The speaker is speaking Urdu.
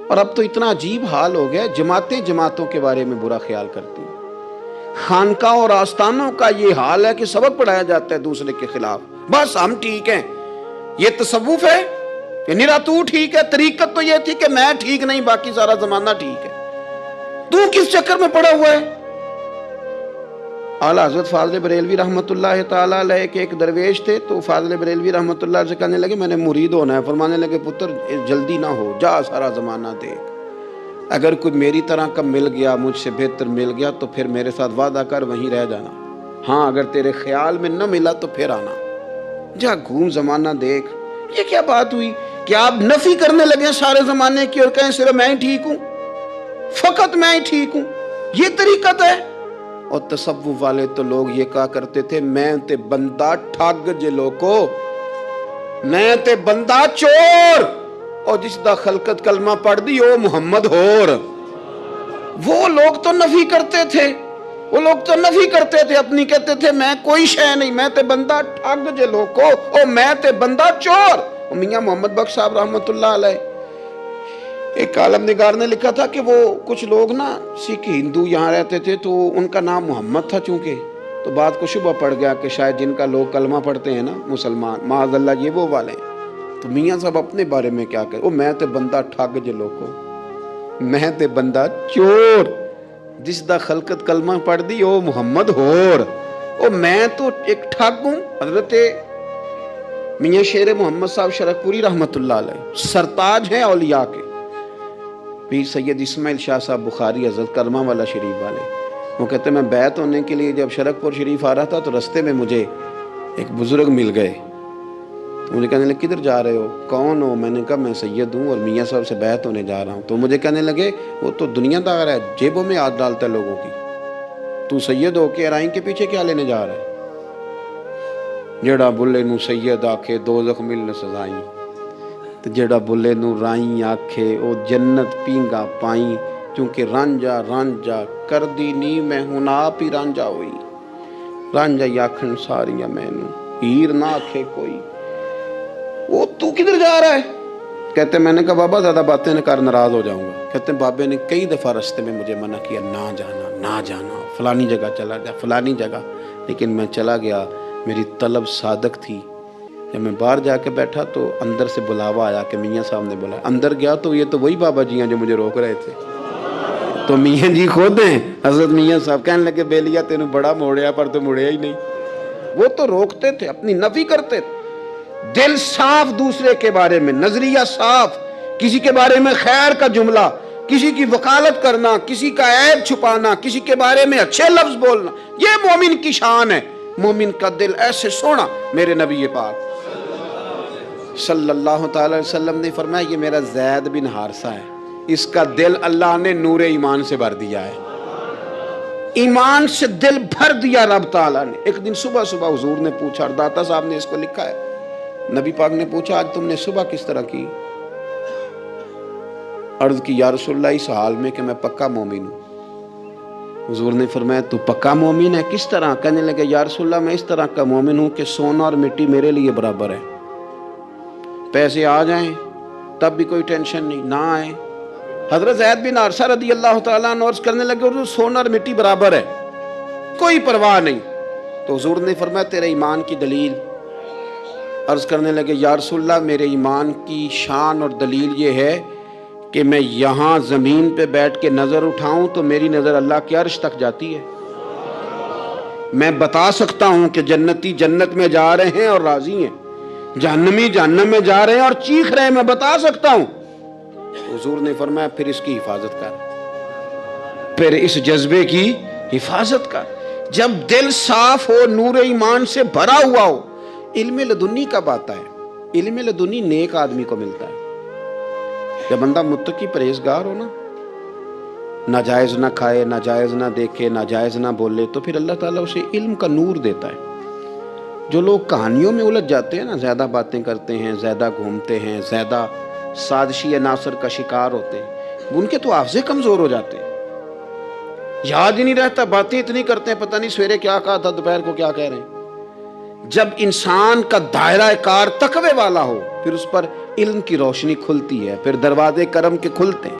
اور اب تو اتنا عجیب حال ہو گیا، جماعتیں جماعتوں کے بارے میں برا خیال کرتی ہیں، خانقاہ اور آستانوں کا یہ حال ہے کہ سبق پڑھایا جاتا ہے دوسرے کے خلاف، بس ہم ٹھیک ہیں۔ یہ تصوف ہے کہ نرا تو ٹھیک ہے؟ طریقت تو یہ تھی کہ میں ٹھیک نہیں، باقی سارا زمانہ ٹھیک ہے، تو کس چکر میں پڑا ہوا ہے؟ اعلیٰ حضرت فاضل بریلوی رحمۃ اللہ تعالیٰ علیہ کے ایک درویش تھے، تو فاضل بریلوی رحمۃ اللہ سے کہنے لگے میں نے مرید ہونا ہے، فرمانے لگے پتر جلدی نہ ہو، جا سارا زمانہ دیکھ، اگر کوئی میری طرح کا مل گیا، مجھ سے بہتر مل گیا تو پھر میرے ساتھ وعدہ کر وہیں رہ جانا، ہاں اگر تیرے خیال میں نہ ملا تو پھر آنا، جا گھوم زمانہ دیکھ۔ یہ کیا بات ہوئی کہ آپ نفی کرنے لگے سارے زمانے کی اور کہیں صرف میں ہی ٹھیک ہوں، فقط میں ہی ٹھیک ہوں؟ یہ طریقت ہے؟ اور تصوف والے تو لوگ یہ کہا کرتے تھے میں تے بندہ ٹھگ جے لوکو، میں تے بندہ چور، اور جس دا خلقت کلمہ پڑھ دی او محمد ہور۔ وہ لوگ تو نفی کرتے تھے، وہ لوگ تو نفی کرتے تھے اپنی، کہتے تھے میں کوئی شے نہیں، میں تے بندہ ٹھگ جے لوکو، او میں تے بندہ چور۔ میاں محمد بخش صاحب رحمۃ اللہ علیہ، ایک عالم نگار نے لکھا تھا کہ وہ کچھ لوگ نا سکھ ہندو یہاں رہتے تھے تو ان کا نام محمد تھا چونکہ، تو بات کو شبہ پڑ گیا کہ شاید جن کا لوگ کلمہ پڑھتے ہیں نا مسلمان، معاذ اللہ یہ وہ والے ہیں۔ تو میاں صاحب اپنے بارے میں کیا کہے، او میں تے بندہ ٹھگ جے لوکو، میں تے بندہ چور، جس دا خلقت کلمہ پڑھ دی او محمد ہور، او میں تو ایک ٹھگ ہوں۔ حضرت میاں شیر محمد صاحب شرک پوری رحمۃ اللہ علیہ سرتاج ہیں اولیاء کے، پیر سید اسماعیل شاہ صاحب بخاری حضرت کرما والا شریف والے، وہ کہتے ہیں میں بیعت ہونے کے لیے جب شرک پور شریف آ رہا تھا تو رستے میں مجھے ایک بزرگ مل گئے، تو مجھے کہنے لگے کدھر جا رہے ہو، کون ہو؟ میں نے کہا میں سید ہوں اور میاں صاحب سے بیعت ہونے جا رہا ہوں۔ تو مجھے کہنے لگے وہ تو دنیا دار ہے، جیبوں میں ہاتھ ڈالتا ہے لوگوں کی، تو سید ہو کے ارائیں کے پیچھے کیا لینے جا رہا ہے؟ جڑا بلے نو سید آکھے دوزخ ملن سزائیں، تو جڑا بلے نو رائیں آکھے او جنت پینگا پائیں، چونکہ رانجا رانجا کر دی نی میں ہن آپ ہی رانجا ہوئی، رانجا یاکھن ساریاں میں نو ہیر نہ آکھے کوئی۔ وہ تو کدھر جا رہا ہے؟ کہتے میں نے کہا بابا زیادہ باتیں نہ کر ناراض ہو جاؤں گا۔ کہتے ہیں بابے نے کئی دفعہ رستے میں مجھے منع کیا نہ جانا نہ جانا، فلانی جگہ چلا جا فلانی جگہ، لیکن میں چلا گیا، میری طلب صادق تھی۔ جب میں باہر جا کے بیٹھا تو اندر سے بلاوا آیا کہ میاں صاحب نے بلایا، اندر گیا تو یہ تو وہی بابا جی ہیں جو مجھے روک رہے تھے، تو میاں جی خود ہیں حضرت میاں صاحب، کہنے لگے بیلیا تینوں بڑا موڑیا پر تو مڑیا ہی نہیں۔ وہ تو روکتے تھے، اپنی نفی کرتے تھے، دل صاف دوسرے کے بارے میں، نظریہ صاف، کسی کے بارے میں خیر کا جملہ، کسی کی وکالت کرنا، کسی کا عیب چھپانا، کسی کے بارے میں اچھے لفظ بولنا، یہ مومن کی شان ہے۔ مومن کا دل ایسے سونا، میرے نبی پاک صلی اللہ تعالی وسلم نے فرمایا یہ میرا زید بن حارثہ ہے، اس کا دل اللہ نے نور ایمان سے بھر دیا ہے، ایمان سے دل بھر دیا رب تعالیٰ نے۔ ایک دن صبح صبح حضور نے پوچھا، اور داتا صاحب نے اس کو لکھا ہے، نبی پاک نے پوچھا آج تم نے صبح کس طرح کی؟ عرض کی یا رسول اللہ اس حال میں کہ میں پکا مومن ہوں۔ حضور نے فرمایا تو پکا مومن ہے، کس طرح؟ کہنے لگے یا رسول اللہ میں اس طرح کا مومن ہوں کہ سونا اور مٹی میرے لیے برابر ہے، پیسے آ جائیں تب بھی کوئی ٹینشن نہیں، نہ آئیں۔ حضرت زید بن حارثہ رضی اللہ تعالیٰ عنہ عرض کرنے لگے حضور سونا اور مٹی برابر ہے، کوئی پرواہ نہیں۔ تو حضور نے فرمایا تیرے ایمان کی دلیل؟ عرض کرنے لگے یا رسول اللہ میرے ایمان کی شان اور دلیل یہ ہے کہ میں یہاں زمین پہ بیٹھ کے نظر اٹھاؤں تو میری نظر اللہ کے عرش تک جاتی ہے، میں بتا سکتا ہوں کہ جنتی جنت میں جا رہے ہیں اور راضی ہیں، جہنمی جہنم میں جا رہے ہیں اور چیخ رہے ہیں، میں بتا سکتا ہوں۔ حضور نے فرمایا پھر اس کی حفاظت کر، پھر اس جذبے کی حفاظت کر۔ جب دل صاف ہو، نور ایمان سے بھرا ہوا ہو، علم لدنی کب آتا ہے؟ علم لدنی نیک آدمی کو ملتا ہے جب بندہ متقی پرہیزگار ہو نا، ناجائز نہ کھائے، ناجائز نہ دیکھے، ناجائز نہ بولے، تو پھر اللہ تعالیٰ اسے علم کا نور دیتا ہے۔ جو لوگ کہانیوں میں الجھ جاتے ہیں نا، زیادہ باتیں کرتے ہیں، زیادہ گھومتے ہیں، زیادہ سازشی عناصر کا شکار ہوتے ہیں، ان کے تو حافظے کمزور ہو جاتے ہیں، یاد ہی نہیں رہتا، باتیں اتنی کرتے ہیں پتہ نہیں سویرے کیا کہا تھا دوپہر کو کیا کہہ رہے ہیں۔ جب انسان کا دائرہ کار تقوی والا ہو، پھر اس پر علم کی روشنی کھلتی ہے، پھر دروازے کرم کے کھلتے ہیں۔